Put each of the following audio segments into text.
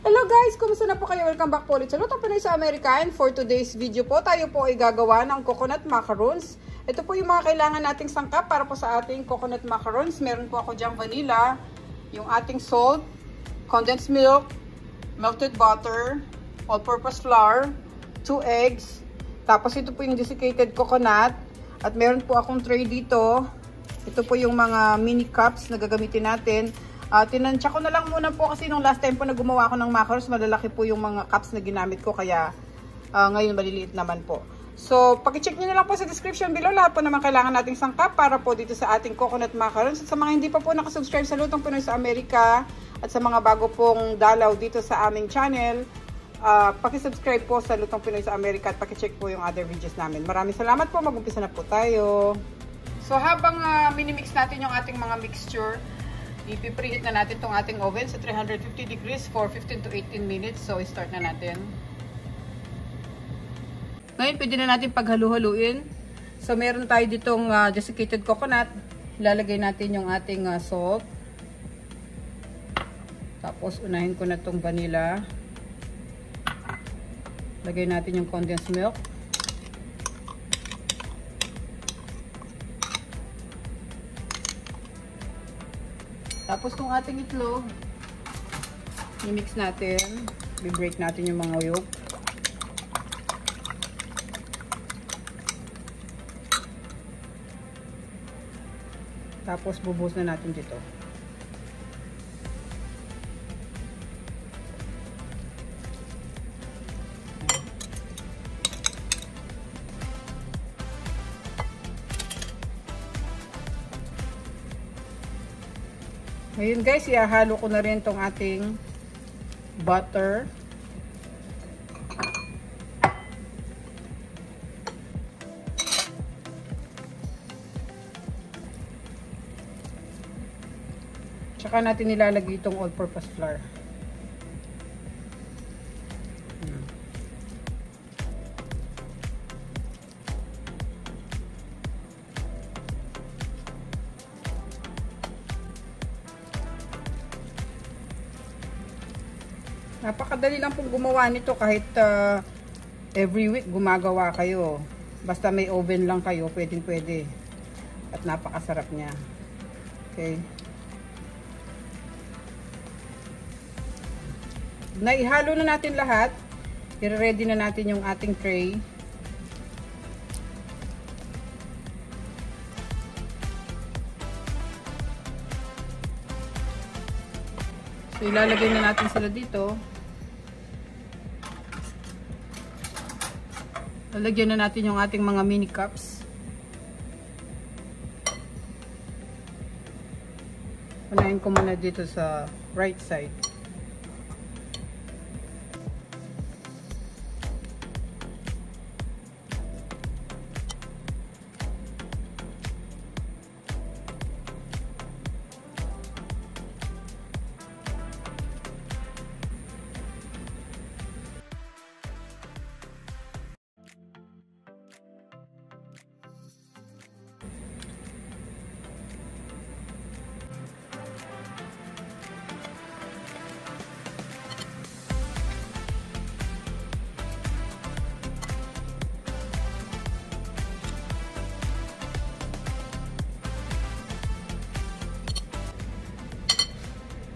Hello guys! Kumusta na po kayo? Welcome back po ulit sa Lutong Pinoy sa Amerika. And for today's video po, tayo po ay gagawa ng coconut macarons. Ito po yung mga kailangan nating sangkap para po sa ating coconut macarons. Meron po ako dyang vanilla, yung ating salt, condensed milk, melted butter, all-purpose flour, 2 eggs, tapos ito po yung desiccated coconut, at meron po akong tray dito. Ito po yung mga mini cups na gagamitin natin. Tinansya ko na lang muna po kasi nung last time po na gumawa ako ng macarons, malalaki po yung mga cups na ginamit ko, kaya ngayon maliliit naman po. So, pakicheck nyo na lang po sa description below lahat po naman kailangan nating sangkap para po dito sa ating coconut macarons. At sa mga hindi pa po nakasubscribe sa Lutong Pinoy sa Amerika at sa mga bago pong dalaw dito sa aming channel, pakisubscribe po sa Lutong Pinoy sa Amerika at pakicheck po yung other videos namin. Maraming salamat po, mag-umpisa na po tayo. So, habang minimix natin yung ating mga mixture, ipipreheat na natin itong ating oven sa 350 degrees for 15 to 18 minutes. So, start na natin. Ngayon, pwede na natin paghalu-haluin. So, meron tayo ditong desiccated coconut. Ilalagay natin yung ating salt. Tapos, unahin ko na itong vanilla. Lagay natin yung condensed milk. Tapos itong ating itlog, i-mix natin, i-break natin yung mga yolk. Tapos bubuhos na natin dito. Ngayon guys, ihahalo ko na rin tong ating butter. Tsaka natin nilalagay itong all-purpose flour. Napakadali lang pong gumawa nito kahit every week gumagawa kayo. Basta may oven lang kayo, pwedeng-pwede. At napakasarap niya. Okay. Naihalo na natin lahat. I-ready na natin yung ating tray. So, ilalagay na natin sila dito. Lalagyan na natin yung ating mga mini cups. Unahin ko muna dito sa right side.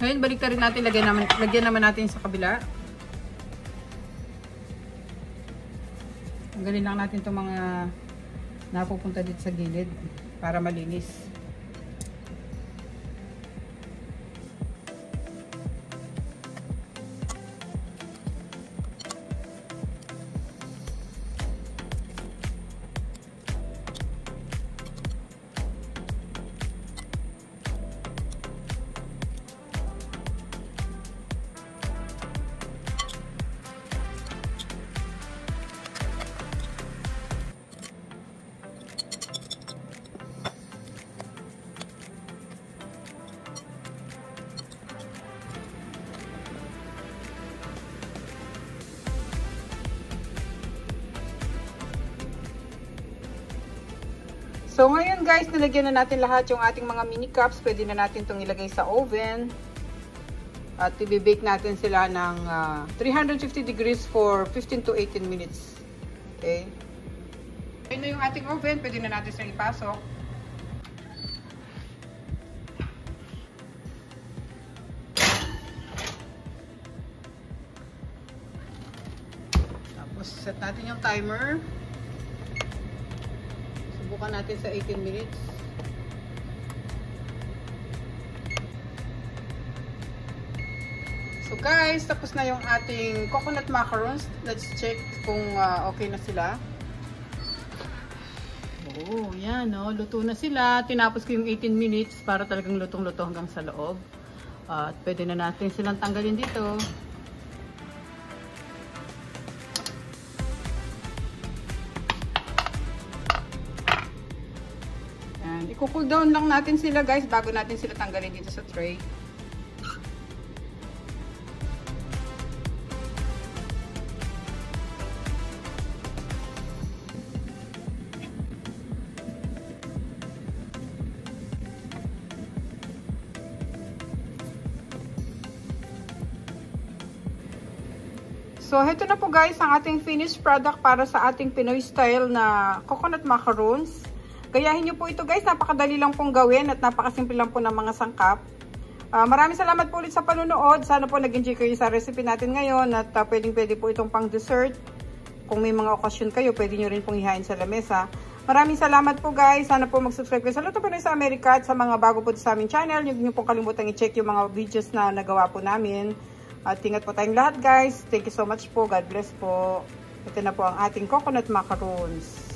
Ngayon, balik rin natin. Lagyan naman natin sa kabila. Tanggalin lang natin itong mga napupunta dito sa gilid para malinis. So ngayon guys, nilagyan na natin lahat yung ating mga mini cups. Pwede na natin itong ilagay sa oven. At i-bake natin sila ng 350 degrees for 15 to 18 minutes. Okay? Ayun na yung ating oven. Pwede na natin silang ipasok. Tapos set natin yung timer. Subukan natin sa 18 minutes. So guys, tapos na yung ating coconut macarons. Let's check kung okay na sila. Oh, yan no, luto na sila. Tinapos ko yung 18 minutes para talagang lutong-luto hanggang sa loob. At pwede na natin silang tanggalin dito. And i-cool down lang natin sila guys bago natin sila tanggalin dito sa tray. So, ito na po guys ang ating finished product para sa ating Pinoy style na coconut macarons. Gayahin nyo po ito guys, napakadali lang pong gawin at napakasimple lang po ng mga sangkap. Maraming salamat po ulit sa panunood. Sana po nag-enjoy kayo sa recipe natin ngayon at pwede po itong pang dessert. Kung may mga okasyon kayo, pwede nyo rin pong ihain sa lamesa. Maraming salamat po guys. Sana po mag-subscribe kayo sa Luto Pinoy sa Amerika at sa mga bago po sa aming channel. Huwag nyo pong kalimutan i-check yung mga videos na nagawa po namin. At ingat po tayong lahat guys. Thank you so much po. God bless po. Ito na po ang ating coconut macarons.